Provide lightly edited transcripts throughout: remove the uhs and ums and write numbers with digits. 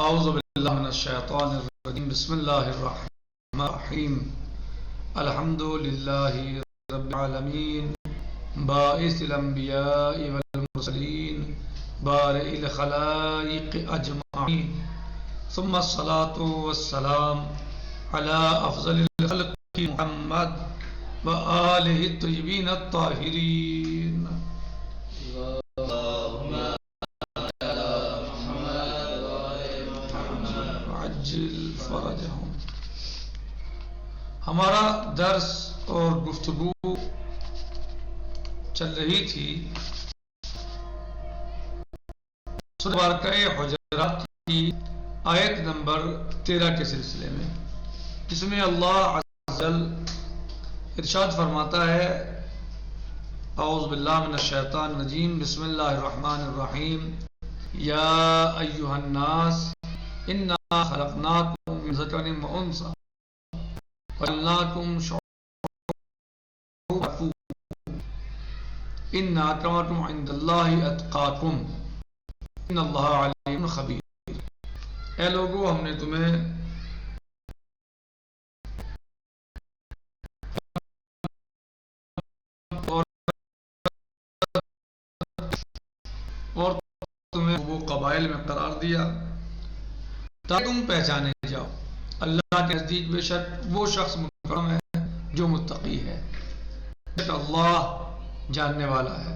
اعوذ باللہ من الشیطان الرجیم بسم اللہ الرحمن الرحیم الحمد للہ رب العالمین باعث الانبیاء والمرسلین بارئ الخلائق اجمعین ثم الصلاة والسلام على افضل الخلق محمد وآلہ الطیبین الطاہرین فرجہم۔ ہمارا درس اور گفتگو چل رہی تھی سورہ بارکہ حجرات کی آیت نمبر 13 کے سلسلے میں، جس میں اللہ عز و جل ارشاد فرماتا ہے اعوذ باللہ من الشیطان الرجیم بسم اللہ الرحمن الرحیم یا ایہا الناس انا خلقناکم من ذکر و انثی وجعلناکم شعوبا ان اکرمکم عند اللہ اتقاکم ان اللہ علیم خبیر۔ اے لوگو، ہم نے تمہیں اور تمہیں وہ قبائل میں قرار دیا تاکہ تم پہچانے جاؤ اللہ کے نزدیک بے شک وہ شخص مکرم ہے جو متقی ہے، بے شک اللہ جاننے والا ہے۔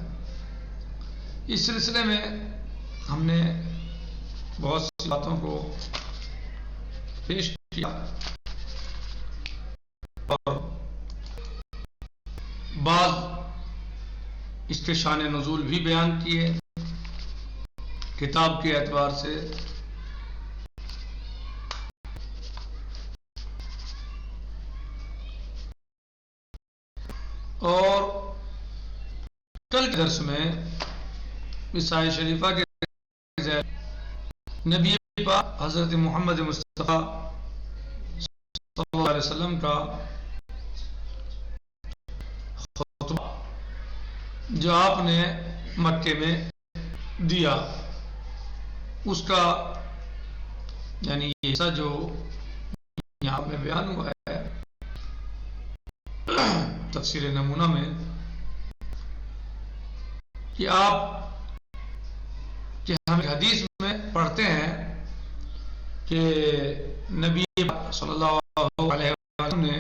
اس سلسلے میں ہم نے بہت سی باتوں کو پیش کیا اور بعض اس کے شان نزول بھی بیان کیے کتاب کے اعتبار سے۔ اور کل کے درس میں عیسائی شریفہ کے ذیل نبی پاک حضرت محمد مصطفیٰ صلی اللہ علیہ وسلم کا خطبہ جو آپ نے مکے میں دیا، اس کا یعنی یہ حصہ جو یہاں میں بیان ہوا ہے تفسیر نمونہ میں، کہ ہم حدیث میں پڑھتے ہیں کہ نبی صلی اللہ علیہ وسلم نے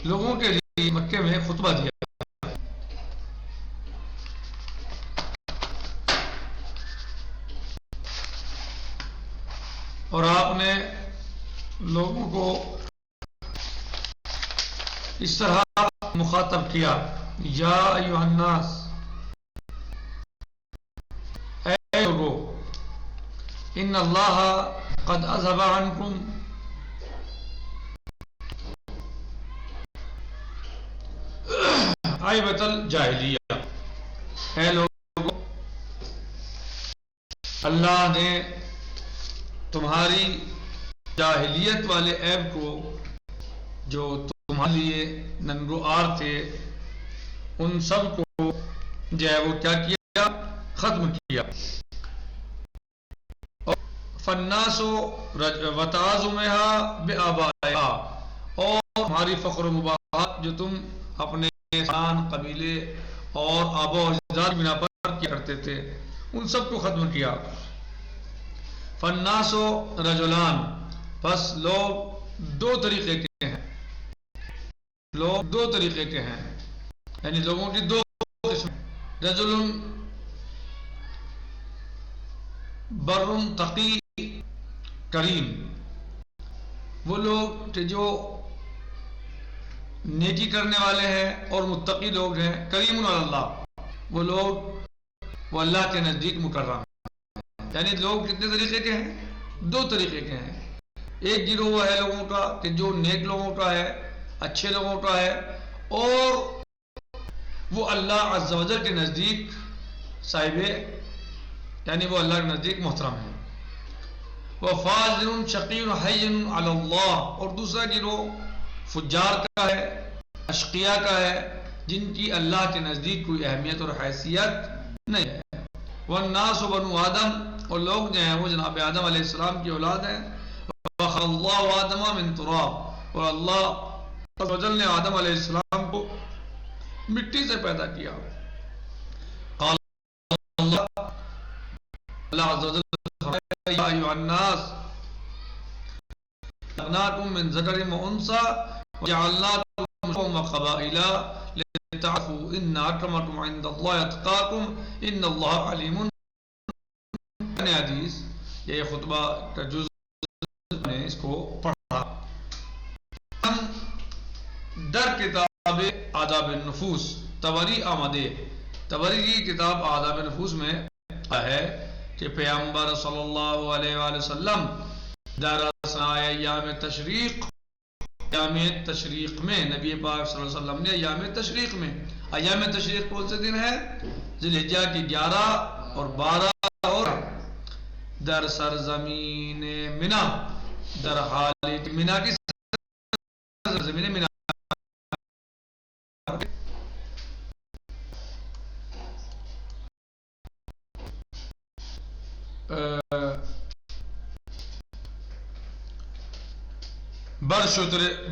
لوگوں کے لیے مکے میں خطبہ دیا، اور آپ نے لوگوں کو اس طرح مخاطب کیا، یا ایھا الناس، اے لوگو، ان اللہ قد اذھب عنکم عیبۃ الجاہلیہ، اے لوگو، اللہ نے تمہاری جاہلیت والے عیب کو جو تمہارے لیے ننگو آر تھے ان سب کو جو ہے وہ کیا کیا، ختم کیا۔ فالناس وتعاظمها بآبائها، اور تمہاری فخر و مباحات جو تم اپنے خاندان، قبیلے اور آباء و اجداد کی بنا پر کیا کرتے تھے ان سب کو ختم کیا۔ فالناس رجلان، بس لوگ دو طریقے کے ہیں، لوگ دو طریقے کے ہیں، یعنی لوگوں کی دو قسمیں، رجل بر تقی کریم، وہ لوگ کہ جو نیکی کرنے والے ہیں اور متقی لوگ ہیں، کریم علی اللہ، وہ لوگ وہ اللہ کے نزدیک مکرم ہیں۔ یعنی لوگ کتنے طریقے کے ہیں؟ دو طریقے کے ہیں۔ ایک گروہ وہ ہے لوگوں کا کہ جو نیک لوگوں کا ہے، اچھے لوگوں کا ہے، اور وہ اللہ عز و جل کے نزدیک صاحب، یعنی وہ اللہ کے نزدیک محترم ہے۔ وہ فاجر شقی حی علی اللہ، اور دوسرا گروہ فجار کا ہے، اشقیاء کا ہے، جن کی اللہ کے نزدیک کوئی اہمیت اور حیثیت نہیں ہے۔ والناس بنو آدم، اور لوگ جو ہیں وہ جناب آدم علیہ السلام کی اولاد ہیں. وَخَلَقَ اللَّهُ آدَمَ مِن تُرَابٍ، اور اللہ عز و جل نے آدم علیہ السلام کو مٹی سے پیدا کیا. قال اللہ عز و جل فرمایا یا ایھا الناس خلقناکم من ذکر و انثی وجعلناکم شعوبا وقبائل لتعارفوا ان اکرمکم عند اللہ اتقاکم ان اللہ علیم. حدیث یہ خطبہ کا جز نے اس کو پڑھا. ہم در کتاب آداب النفوس طبری آمدے، طبری کی کتاب آداب النفوس میں ہے کہ پیغمبر صلی اللہ علیہ وآلہ وسلم در ایام تشریق، ایام تشریق میں نبی پاک صلی اللہ علیہ وسلم نے ایام تشریق میں، ایام تشریق کون سے دن ہے؟ ذی الحجہ کی 11 اور 12 اور در سرزمین منا، در حال منا کی سرزمین منا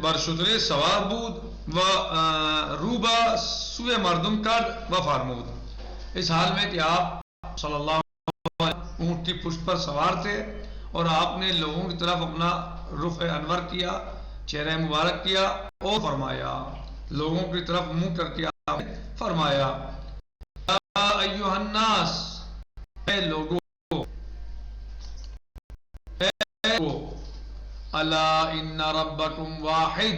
برشتر سوار بود و روبا سوئے مردم کرد و فرمود. اس حال میں کہ آپ صلی اللہ علیہ وسلم اونٹ کی پشت پر سوار تھے اور آپ نے لوگوں کی طرف اپنا رخ انور کیا، چہرہ مبارک کیا اور فرمایا، لوگوں کی طرف منہ کر کے آپ نے فرمایا یا ایھا الناس، اے لوگوں، الا ان ربکم واحد،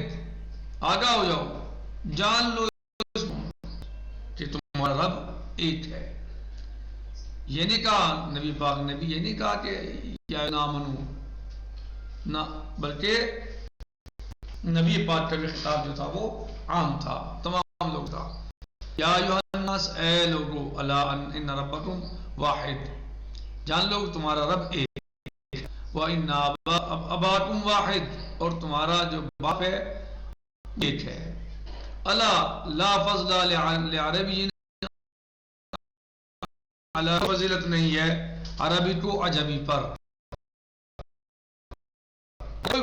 آگاہ ہو جاؤ، جان لو کہ تمہارا رب ایک ہے. یہ نہیں کہا نبی پاک نے بھی یہ نہیں کہا کہ یا نامنو، نہ، بلکہ نبی پاک کا بھی خطاب جو تھا وہ عام تھا، تمام لوگ تھا. یا ایھا الناس، اے لوگو، الا ان ربکم واحد، جان لو تمہارا رب ایک، وَإِنَّ أَبَاكُمْ واحد، اور تمہارا جو باپ ہے ایک ہے. الا لا فضل لعربی، فضیلت نہیں ہے عربی کو عجمی پر، کوئی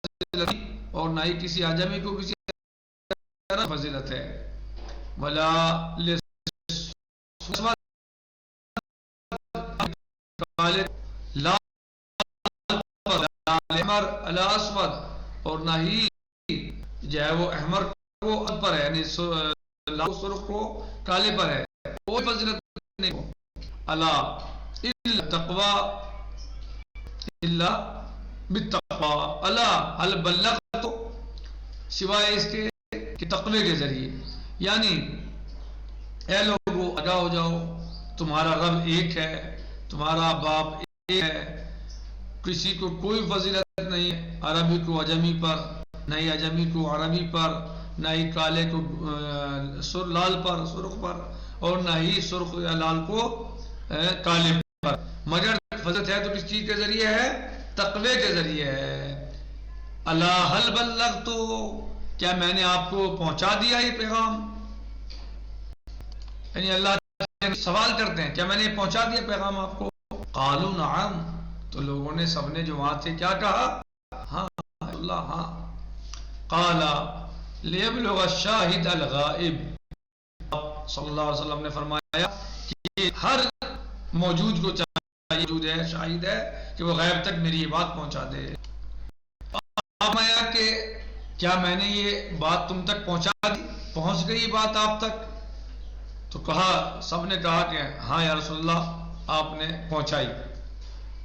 فضیلت اور نہ ہی کسی عجمی کو کسی فضیلت ہے. ولا احمر علی اسود، اور نہ ہی جو ہے وہ احمر کو پر ہے، یعنی سرخ کو کالے پر ہے، کوئی فضیلت نہیں ہو. الا التقوی الا بالتقوی، الا هل بلغت، سوائے اس کے کہ تقوی کے ذریعے، یعنی اے لوگوں آگاہ ہو جاؤ، تمہارا رب ایک ہے، تمہارا باپ ایک ہے، کسی کو کوئی فضیلت نہیں ہے عربی کو عجمی پر، نہ ہی عجمی کو عربی پر، نہ ہی کالے کو لال پر، سرخ پر، اور نہ ہی سرخ یا لال کو کالے پر، مگر فضیلت ہے تو کس چیز کے ذریعے ہے؟ تقوی کے ذریعے ہے. الا هل بلغت، کیا میں نے آپ کو پہنچا دیا یہ پیغام؟ یعنی اللہ سوال کرتے ہیں کیا میں نے پہنچا دیا پیغام آپ کو؟ قالوا نعم، تو لوگوں نے سب نے جو وہاں تھے کیا کہا؟ ہاں اللہ ہاں. قال لیبلغ الشاہد الغائب، صلی اللہ علیہ وسلم نے فرمایا کہ ہر موجود کو چاہیے، موجود ہے، شاہد ہے، کہ وہ غیب تک میری یہ بات پہنچا دے. فرمایا کہ کیا میں نے یہ بات تم تک پہنچا دی، پہنچ گئی بات آپ تک؟ تو کہا، سب نے کہا کہ ہاں یا رسول اللہ آپ نے پہنچائی.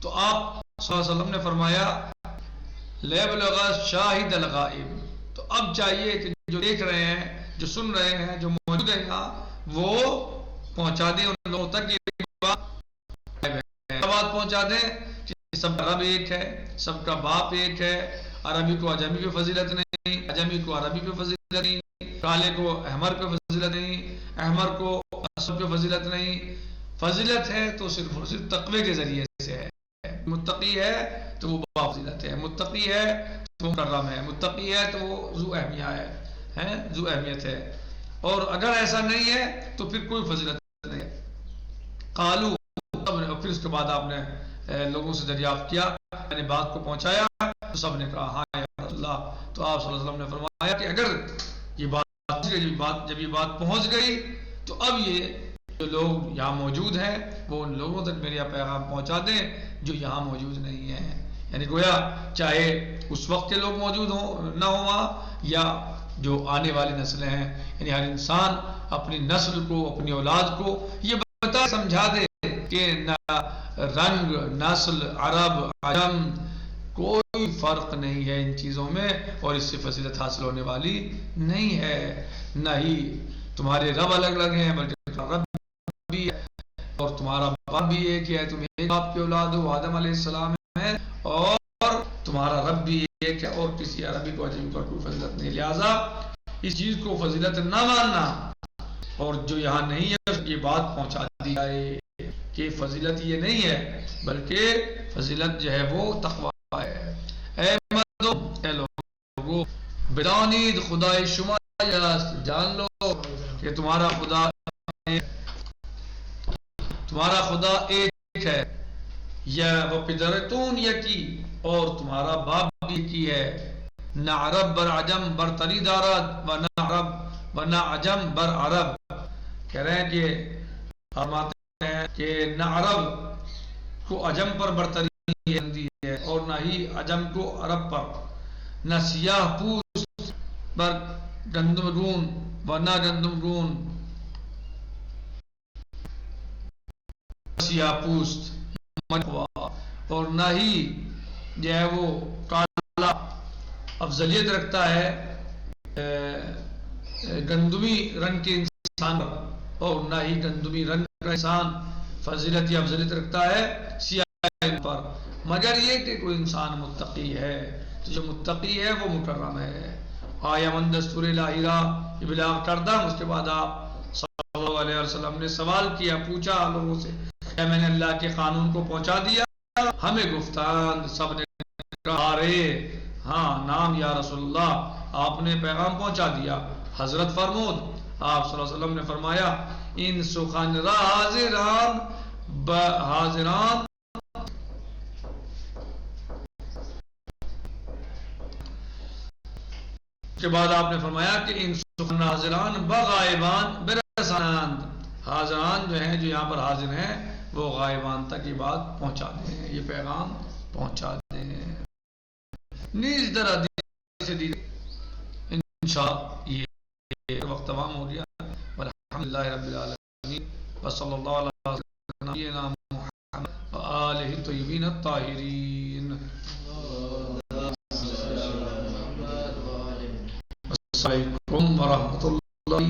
تو آپ صلی اللہ علیہ وسلم نے فرمایا لیبلغ الشاہد الغائب، تو اب چاہیے کہ جو دیکھ رہے ہیں، جو سن رہے ہیں، جو موجود ہیں وہ پہنچا دیں ان لوگوں تک یہ بات پہنچا دیں کہ سب کا رب ایک ہے، سب کا باپ ایک ہے، عربی کو عجمی پہ فضیلت نہیں، عجمی کو عربی پہ فضیلت نہیں، کالے کو احمر پہ فضیلت نہیں، احمر کو اسود پہ فضیلت نہیں. فضیلت ہے تو صرف اور صرف تقوی کے ذریعے سے ہے. متقی ہے تو وہ فضیلت ہے، متقی ہے تو وہ مکرم ہے، متقی ہے تو وہ ذو اہمیہ ہے، ذو اہمیت ہے. اور اگر ایسا نہیں ہے تو پھر کوئی فضیلت نہیں ہے. قالو، پھر اس کے بعد آپ نے لوگوں سے دریافت کیا، یعنی بات کو پہنچایا، تو سب نے کہا ہاں یا رسول اللہ. تو آپ صلی اللہ علیہ وسلم نے فرمایا کہ اگر جب یہ بات پہنچ گئی تو اب یہ جو لوگ یہاں موجود ہیں وہ ان لوگوں تک میرا پیغام پہنچا دیں جو یہاں موجود نہیں ہیں. یعنی گویا چاہے اس وقت کے لوگ موجود ہوں نہ ہوں وہاں، یا جو آنے والی نسلیں ہیں، یعنی ہر انسان اپنی نسل کو، اپنی اولاد کو یہ بتا سمجھا دے کہ نہ رنگ، نسل، عرب، عجم، کوئی فرق نہیں ہے ان چیزوں میں، اور اس سے فضیلت حاصل ہونے والی نہیں ہے. نہ ہی تمہارے رب الگ الگ ہیں، بلکہ رب بھی ہے، اور تمہارا باپ بھی ایک ہے، تم ایک باپ کی اولاد ہو، آدم علیہ السلام ہے، اور تمہارا رب بھی ایک ہے، اور کسی عربی کو عجمی پر کوئی فضیلت نہیں. لہذا اس چیز کو فضیلت نہ ماننا، اور جو یہاں نہیں ہے یہ بات پہنچا دی جائے کہ فضیلت یہ نہیں ہے، بلکہ فضیلت جو ہے وہ تقوی ہے. اے مردو، اے لوگو، بدانید خدای شما جان لو کہ تمہارا خدا ایک ہے، یا وہ پدرتون یکی، اور تمہارا باپ بھی کی ہے. نہ عرب بر عجم برتری دارد، و نہ عجم بر عرب. کہہ رہے ہیں کہ فرماتے ہیں کہ نہ عرب کو عجم پر برتری ہے، اور نہ ہی عجم کو عرب پر. نہ سیاہ پوست پر گندم رون، و نہ گندم رون سیاہ پوست، اور نہ ہی جو ہے وہ کالا افضلیت رکھتا ہے گندمی رنگ کے انسان پر، اور نہ ہی گندمی رنگ کا انسان فضیلت یا افضلیت رکھتا ہے سیاہ پر، مگر یہ کہ کوئی انسان متقی ہے. تو جو متقی ہے وہ مکرم ہے. آیا من دستور الہی را ابلاغ کردم. اس کے بعد آپ صلی اللہ علیہ وسلم نے سوال کیا، پوچھا لوگوں سے، کیا میں نے اللہ کے قانون کو پہنچا دیا؟ ہمیں گفتان سب نے کہا رے ہاں نام یا رسول اللہ، آپ نے پیغام پہنچا دیا. حضرت فرمود، آپ صلی اللہ علیہ وسلم نے فرمایا، ان سخن را حاضران اس کے بعد آپ نے فرمایا کہ ان سخن حاضران بغائبان برسانند، حاضران جو ہیں جو یہاں پر حاضر ہیں وہ غائبان تک یہ بات پہنچا دیں، یہ پیغام پہنچا دیں. نیز در حدیث دی انشاء یہ وقت تمام ہو گیا. والحمدللہ رب العالمین، وصلی اللہ علیہ نبینا محمد وآلہ الطیبین الطاہرین. السلام علیکم ورحمۃ اللہ.